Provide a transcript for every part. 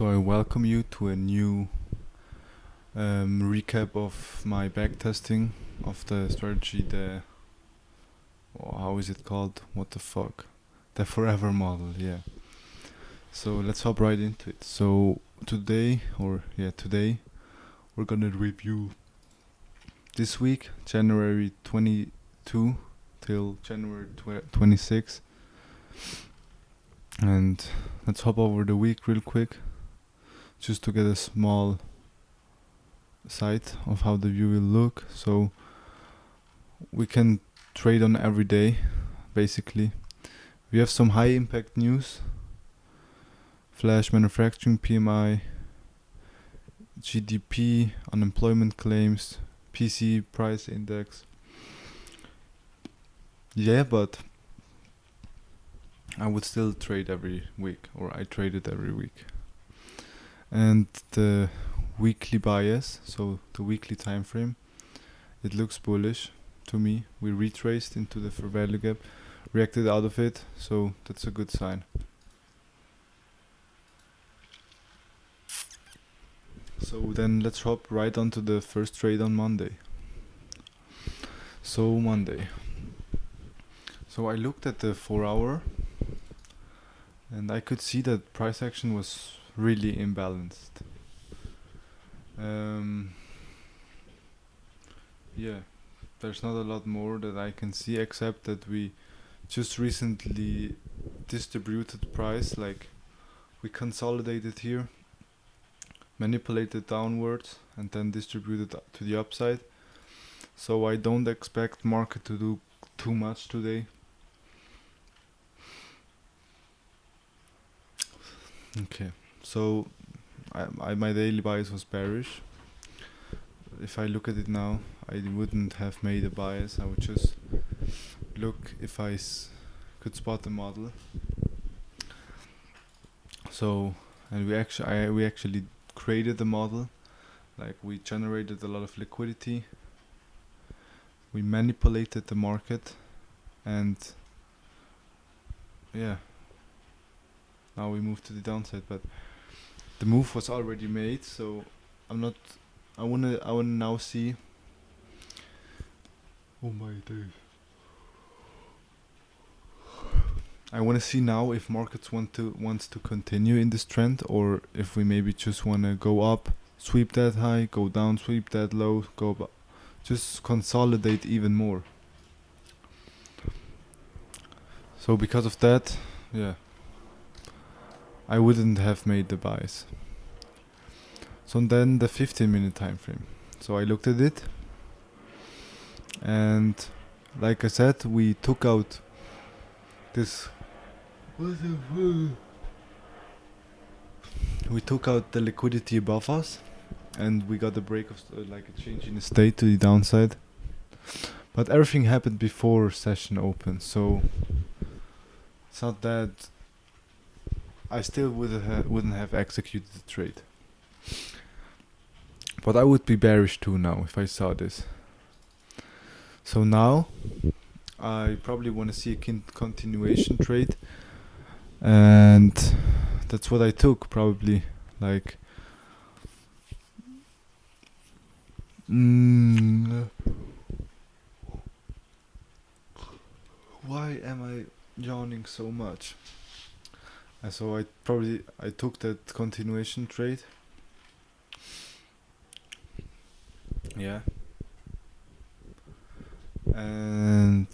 So I welcome you to a new recap of my backtesting of the strategy, how is it called? What the fuck? The forever model, yeah. So let's hop right into it. So today, we're gonna review this week, January 22 till January 26. And let's hop over the week real quick, just to get a small sight of how the view will look. So we can trade on every day, basically. We have some high impact news: flash manufacturing PMI, GDP, unemployment claims, PC price index. Yeah, but I would still trade every week, or I traded every week. And the weekly bias, so the weekly time frame, it looks bullish to me. We retraced into the fair value gap, reacted out of it, so that's a good sign. So then let's hop right onto the first trade on Monday. So Monday. So I looked at the 4 hour and I could see that price action was really imbalanced. Yeah, there's not a lot more that I can see except that we just recently distributed price, like we consolidated here, manipulated downwards and then distributed to the upside. So I don't expect market to do too much today. Okay, so my daily bias was bearish. If I look at it now, I wouldn't have made a bias. I would just look if I could spot the model. So, and we actually created the model. Like, we generated a lot of liquidity. We manipulated the market, and yeah, now we move to the downside. But the move was already made, so I wanna now see. Oh my days. I wanna see now if markets wants to continue in this trend, or if we maybe just wanna go up, sweep that high, go down, sweep that low, go up, just consolidate even more. So because of that, yeah, I wouldn't have made the buys. So then the 15-minute time frame. So I looked at it, and like I said, we took out this. We took out the liquidity above us, and we got a break of like a change in the state to the downside. But everything happened before session open, so it's not that I still wouldn't have executed the trade. But I would be bearish too now if I saw this. So now I probably want to see a continuation trade, and that's what I took, probably. Like, why am I yawning so much? So I took that continuation trade. Yeah. And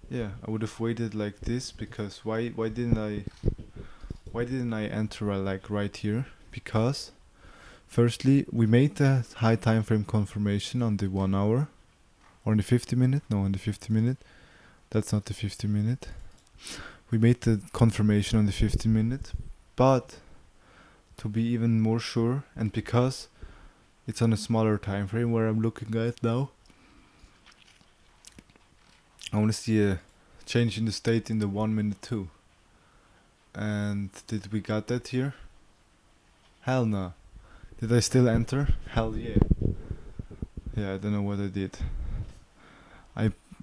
yeah, I would have waited like this, because why didn't I enter like right here? Because firstly, we made the high time frame confirmation on the 1 hour, or on the 50 minute. No, on the 50 minute. That's not the 50 minute. We made the confirmation on the 50 minute, but to be even more sure, and because it's on a smaller time frame where I'm looking at now, I want to see a change in the state in the 1 minute too. And did we got that here? Hell no. Did I still enter? Hell yeah. Yeah, I don't know what I did.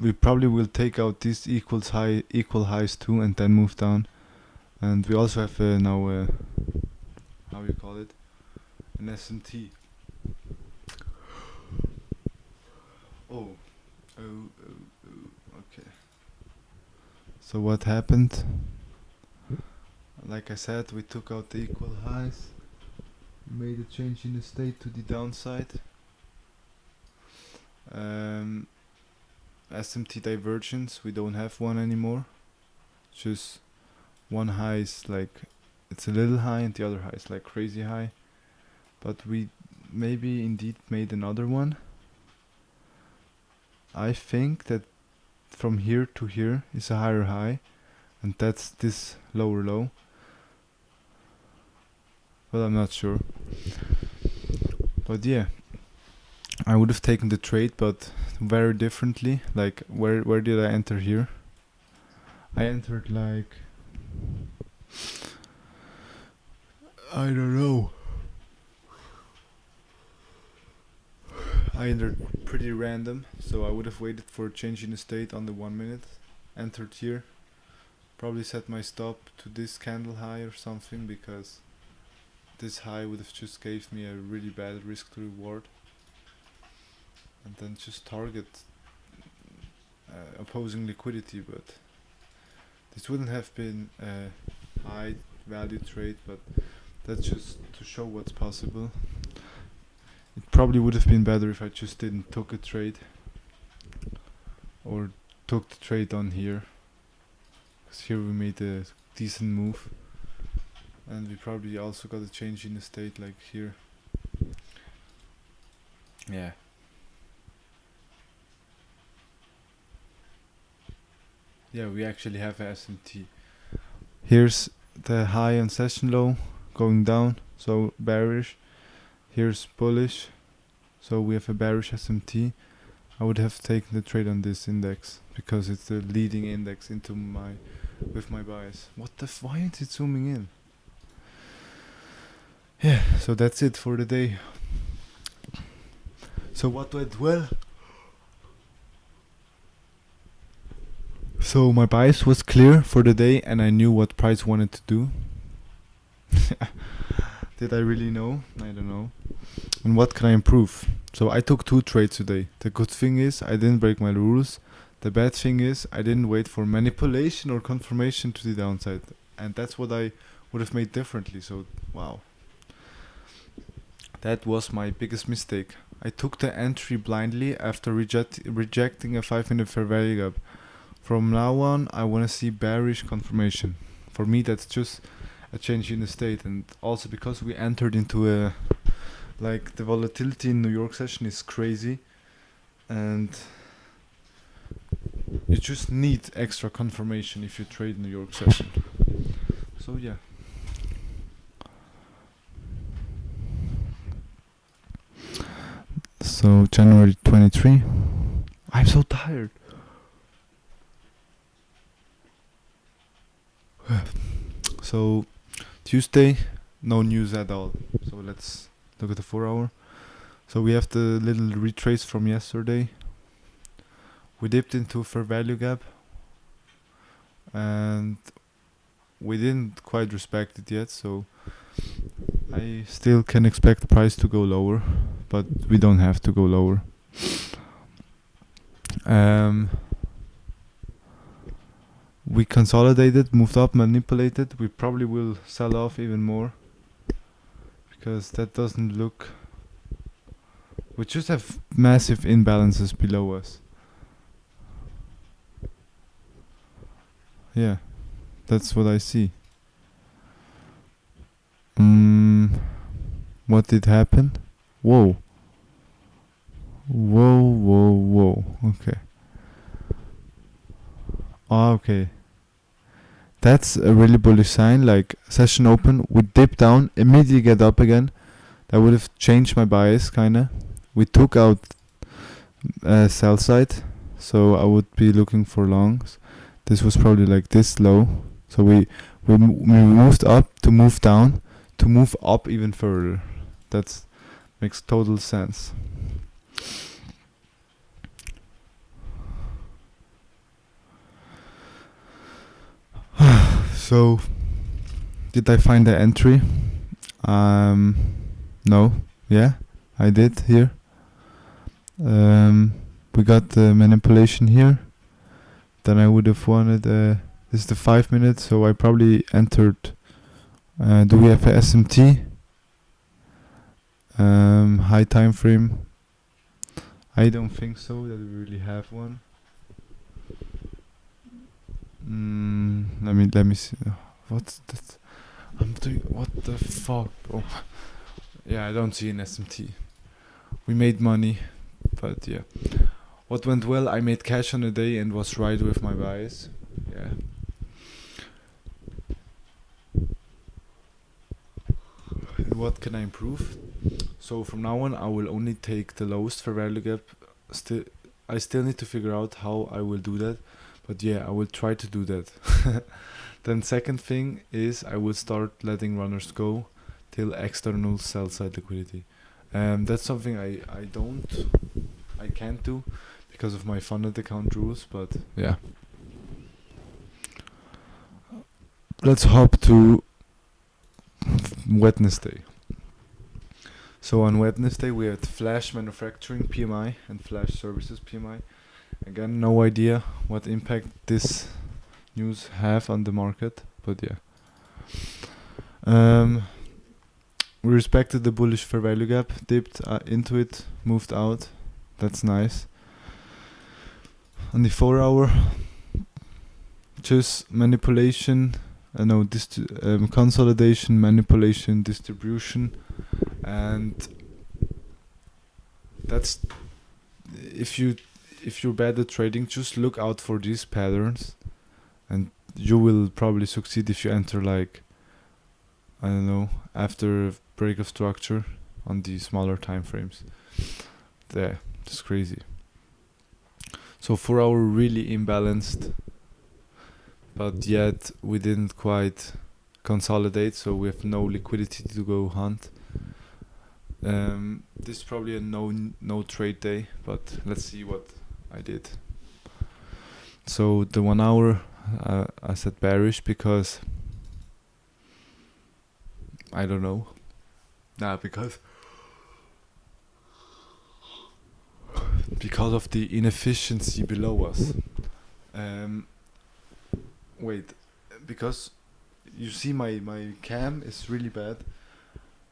We probably will take out these equal highs too, and then move down. And we also have now how you call it, an SMT. Oh, okay. So what happened? Like I said, we took out the equal highs, made a change in the state to the downside. Um, SMT divergence, we don't have one anymore. Just one high is like, it's a little high and the other high is like crazy high. But we maybe indeed made another one. I think that from here to here is a higher high, and that's this lower low. But I'm not sure. But yeah, I would have taken the trade, but very differently. Like, where did I enter here? I entered like, I don't know. I entered pretty random, so I would have waited for a change in the state on the 1 minute. Entered here. Probably set my stop to this candle high or something, because this high would have just gave me a really bad risk to reward. And then just target opposing liquidity, but this wouldn't have been a high value trade, but that's just to show what's possible. It probably would have been better if I just didn't took a trade, or took the trade on here, because here we made a decent move, and we probably also got a change in the state like here. Yeah. Yeah, we actually have a SMT. Here's the high on session low going down, so bearish. Here's bullish, so we have a bearish SMT. I would have taken the trade on this index because it's the leading index into my with my bias. What the why isn't it zooming in? Yeah, so that's it for the day. So what went well? So my bias was clear for the day, and I knew what price wanted to do. Did I really know? I don't know. And what can I improve? So I took 2 trades today. The good thing is I didn't break my rules. The bad thing is I didn't wait for manipulation or confirmation to the downside. And that's what I would have made differently. So wow. That was my biggest mistake. I took the entry blindly after rejecting a 5-minute fair value gap. From now on, I want to see bearish confirmation. For me, that's just a change in the state, and also because we entered into a, like, the volatility in New York session is crazy, and you just need extra confirmation if you trade New York session. So yeah. So January 23. I'm so tired. So Tuesday, no news at all. So let's look at the 4 hour. So we have the little retrace from yesterday. We dipped into a fair value gap, and we didn't quite respect it yet, so I still can expect the price to go lower, but we don't have to go lower. We consolidated, moved up, manipulated. We probably will sell off even more, because that doesn't look... We just have massive imbalances below us. Yeah, that's what I see. What did happen? Whoa. Whoa. Okay. Okay. That's a really bullish sign. Like, session open, we dip down, immediately get up again. That would have changed my bias, kinda. We took out sell side, so I would be looking for longs. This was probably like this low. So we moved up to move down to move up even further. That makes total sense. So Did I find the entry? Um, no. Yeah, I did here. We got the manipulation here. Then I would have wanted. This is the 5 minutes, so I probably entered. Do we have a SMT? High time frame. I don't think so that we really have one. Let me see. What's that? I'm doing. What the fuck, bro? Yeah, I don't see an SMT. We made money, but yeah. What went well? I made cash on the day and was right with my bias. Yeah. And what can I improve? So from now on, I will only take the lowest fair value gap. I still need to figure out how I will do that, but yeah, I will try to do that. Then second thing is I will start letting runners go till external sell side liquidity. That's something I can't do because of my funded account rules, but yeah. Let's hop to Wednesday. So on Wednesday we had Flash Manufacturing PMI and Flash Services PMI. Again, no idea what impact this news have on the market, but yeah. We respected the bullish fair value gap, dipped into it, moved out. That's nice. On the 4 hour, just manipulation, consolidation, manipulation, distribution, and that's if you're bad at trading, just look out for these patterns, and you will probably succeed if you enter like, I don't know, after a break of structure on the smaller time frames. There, it's crazy. So 4 hour really imbalanced, but yet we didn't quite consolidate, so we have no liquidity to go hunt. This is probably a no trade day, but let's see what I did. So the 1 hour, I said bearish because I don't know. Because of the inefficiency below us. Wait, because you see my cam is really bad.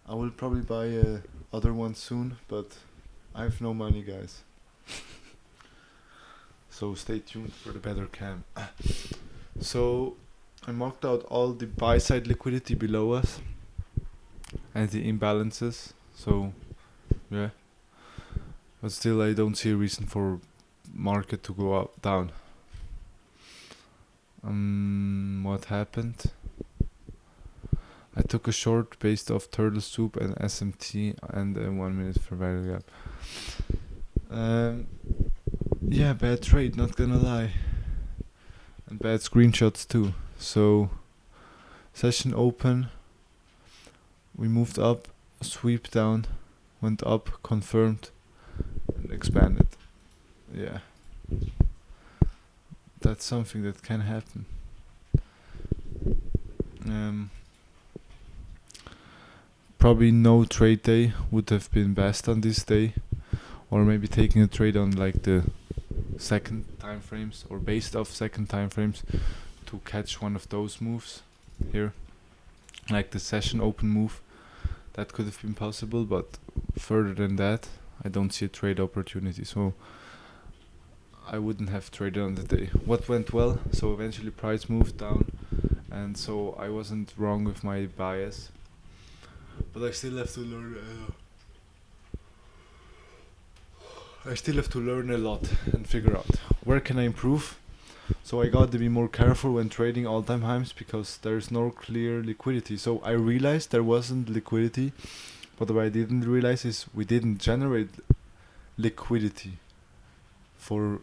I will probably buy a other one soon, but I have no money, guys. So stay tuned for the better cam. So I marked out all the buy side liquidity below us and the imbalances. So yeah, but still I don't see a reason for market to go up down. What happened? I took a short based off turtle soup and SMT and a 1 minute for value gap. Yeah, bad trade, not gonna lie. And bad screenshots too. So session open, we moved up, sweep down, went up, confirmed, and expanded. Yeah, that's something that can happen. Probably no trade day would have been best on this day, or maybe taking a trade on like the second time frames or based off second time frames to catch one of those moves here, like the session open move. That could have been possible, but further than that I don't see a trade opportunity, so I wouldn't have traded on the day. What went well? So eventually price moved down, and so I wasn't wrong with my bias, but I still have to learn. I still have to learn a lot and figure out where can I improve. So I got to be more careful when trading all-time highs because there's no clear liquidity. So I realized there wasn't liquidity, but what I didn't realize is we didn't generate liquidity to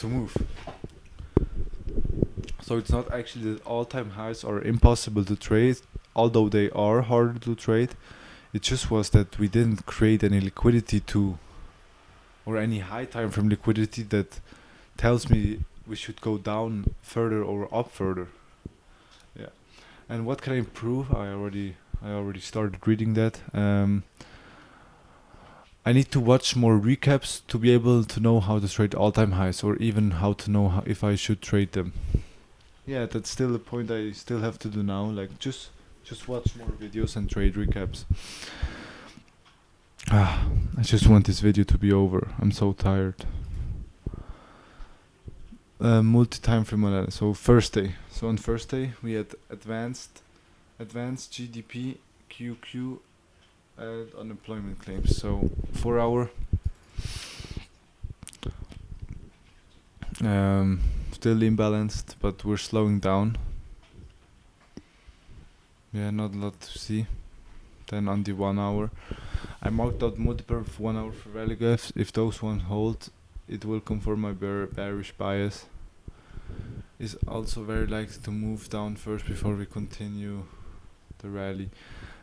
move. So it's not actually that all-time highs are impossible to trade, although they are harder to trade. It just was that we didn't create any liquidity or any high time frame liquidity that tells me we should go down further or up further. Yeah. And what can I improve? I already started reading that. I need to watch more recaps to be able to know how to trade all-time highs, or even how to know if I should trade them. Yeah, that's still a point I still have to do now. Like just watch more videos and trade recaps. I just want this video to be over. I'm so tired. Multi-time frame analysis. So first day. So on first day we had advanced GDP, QQ, and unemployment claims. So 4 hour. Still imbalanced, but we're slowing down. Yeah, not a lot to see. Then on the 1 hour, I marked out multiple 1 hour for value gaps. If those ones hold, it will confirm my bearish bias. Is also very likely to move down first before we continue the rally,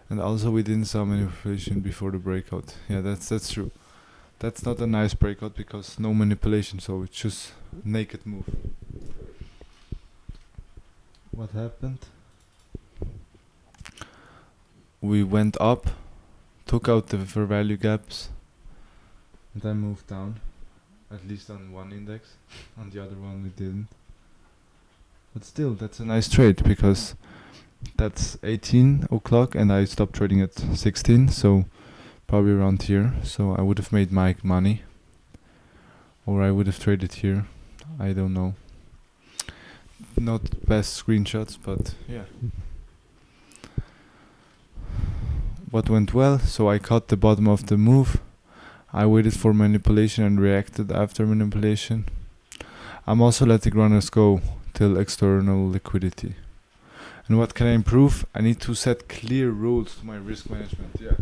and also we didn't saw manipulation before the breakout. Yeah, that's true. That's not a nice breakout because no manipulation, so it's just naked move. What happened? We went up, took out the fair value gaps, and then moved down. At least on one index. On the other one we didn't. But still, that's a nice trade because that's 18 o'clock and I stopped trading at 16, so probably around here. So I would have made my money, or I would have traded here. I don't know. Not best screenshots, but yeah. What went well? So I caught the bottom of the move. I waited for manipulation and reacted after manipulation. I'm also letting runners go till external liquidity. And what can I improve? I need to set clear rules to my risk management. Yeah.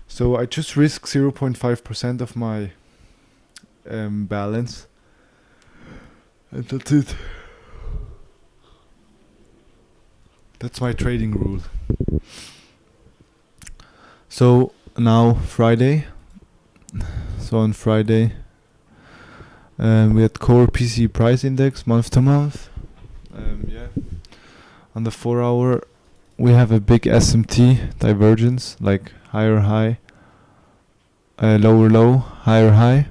So I just risk 0.5% of my balance, and that's it. That's my trading rule. So now Friday. So on Friday, we had core PC price index month to month. Yeah. On the 4 hour, we have a big SMT divergence, like higher high, lower low, higher high.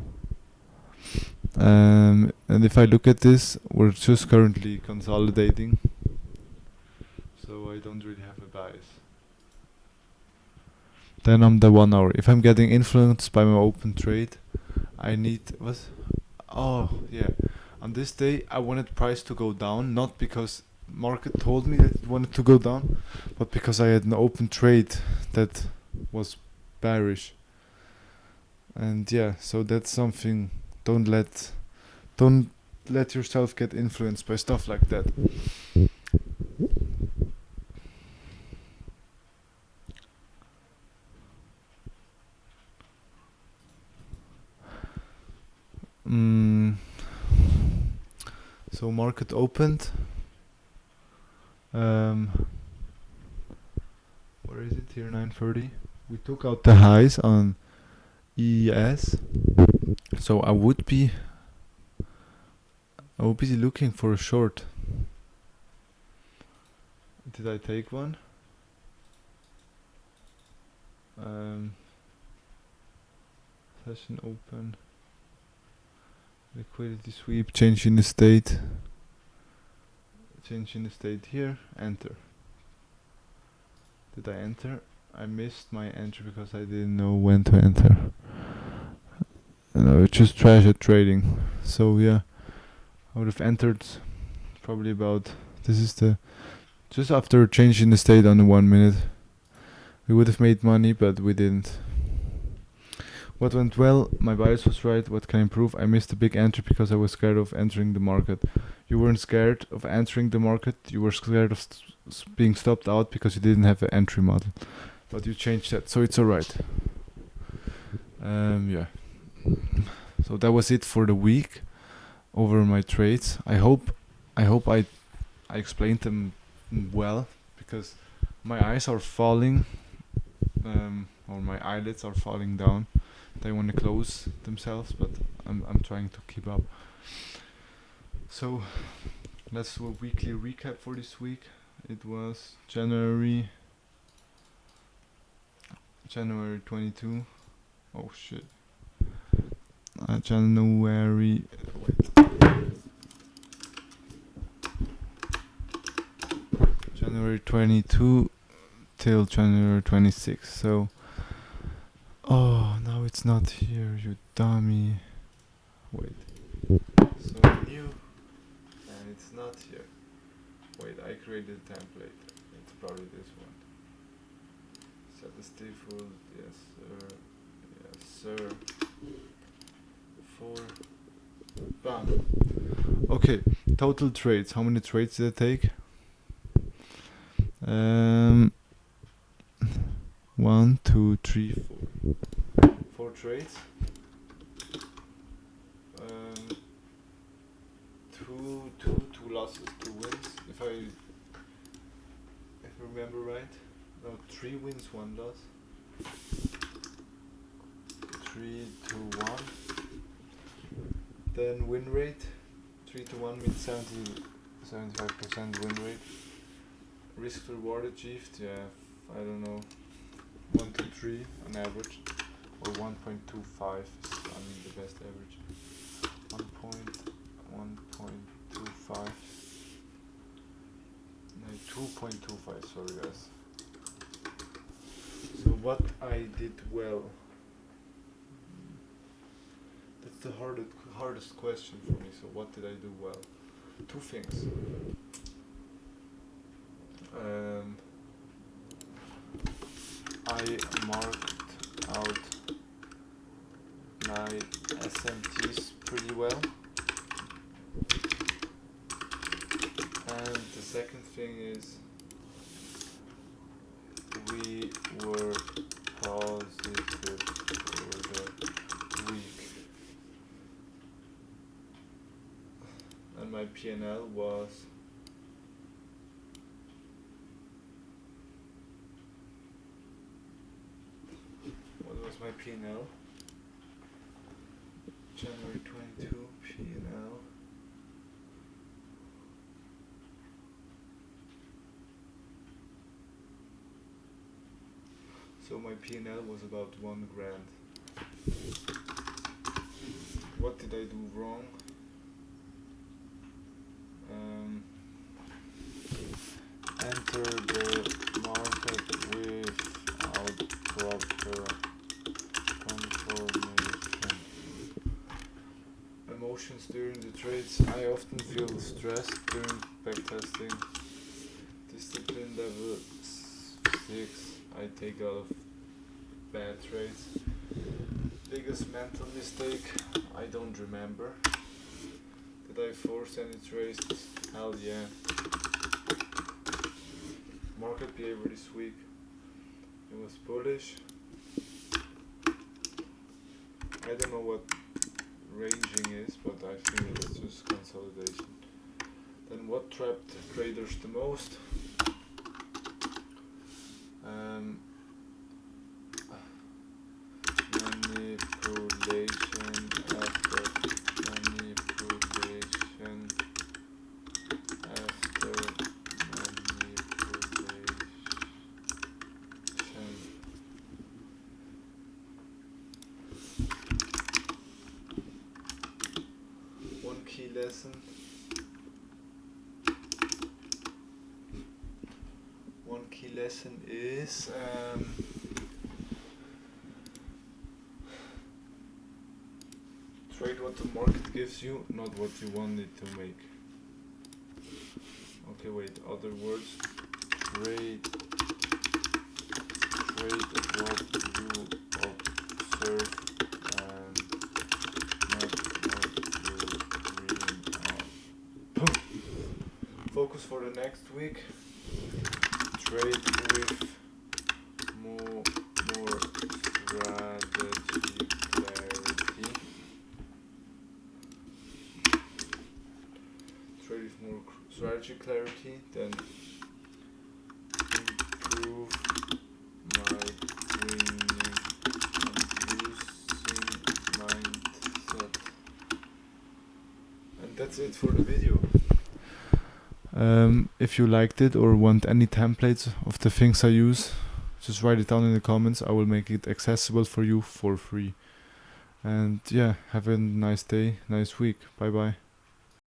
And if I look at this, we're just currently consolidating, so I don't really have a bias. Then on the 1 hour, if I'm getting influenced by my open trade, I need oh yeah, on this day I wanted price to go down, not because market told me that it wanted to go down, but because I had an open trade that was bearish. And yeah, so that's something. Don't let yourself get influenced by stuff like that. So market opened. Where is it? Here 9:30. We took out the highs on ES. So I would be looking for a short. Did I take one? Session open. Liquidity sweep. Change in the state. Change in the state here. Enter. Did I enter? I missed my entry because I didn't know when to enter. And I was just trash at trading. So yeah, I would have entered probably about, this is the, just after changing the state on the 1 minute. We would have made money, but we didn't. What went well? My bias was right. What can I improve? I missed a big entry because I was scared of entering the market. You weren't scared of entering the market. You were scared of being stopped out because you didn't have an entry model. But you changed that, so it's alright. Yeah. So that was it for the week over my trades. I hope I explained them well, because my eyes are falling, or my eyelids are falling down. They want to close themselves, but I'm trying to keep up. So let's do a weekly recap for this week. it was January 22. Oh shit. January. January 22 till January 26. So. Oh, now it's not here, you dummy. Wait. So new, and it's not here. Wait, I created a template. It's probably this one. Set the default, yes sir. Yes sir. 4. Bam. Okay, total trades. How many trades did I take? 1, 2, 3, 4. 4 trades. Two losses, 2 wins. If I remember right. No, 3 wins, 1 loss. 3 to 1. Then win rate. 3 to 1 means 75% win rate. Risk reward achieved, yeah, I don't know, 1 to 3 on average, or 1.25 is the best average. 1.25. No, 2.25. Sorry guys. So what I did well. That's the hardest question for me. So what did I do well? 2 things. I marked out my SMTs pretty well, and the second thing is we were positive for the week, and my P&L was my P&L. January 22 P&L. So my P&L was about 1 grand. What did I do wrong? Enter the market without proper confirmation. Emotions during the trades. I often feel stressed during backtesting. Discipline level 6. I take out of bad trades. Biggest mental mistake. I don't remember. Did I force any trades? Hell yeah. Market behavior this week. It was bullish. I don't know what ranging is, but I think it's just consolidation. Then what trapped traders the most? Manipulation after manipulation after manipulation. One key lesson. One key lesson is trade what the market gives you, not what you want it to make. Okay, wait, other words. Trade what you observe and not what you dream of. Focus for the next week. Trade with more strategy clarity. Trade with more strategy clarity, then improve my winning and losing mindset. And that's it for the video. If you liked it or want any templates of the things I use, just write it down in the comments. I will make it accessible for you for free. And yeah, have a nice day, nice week. Bye bye.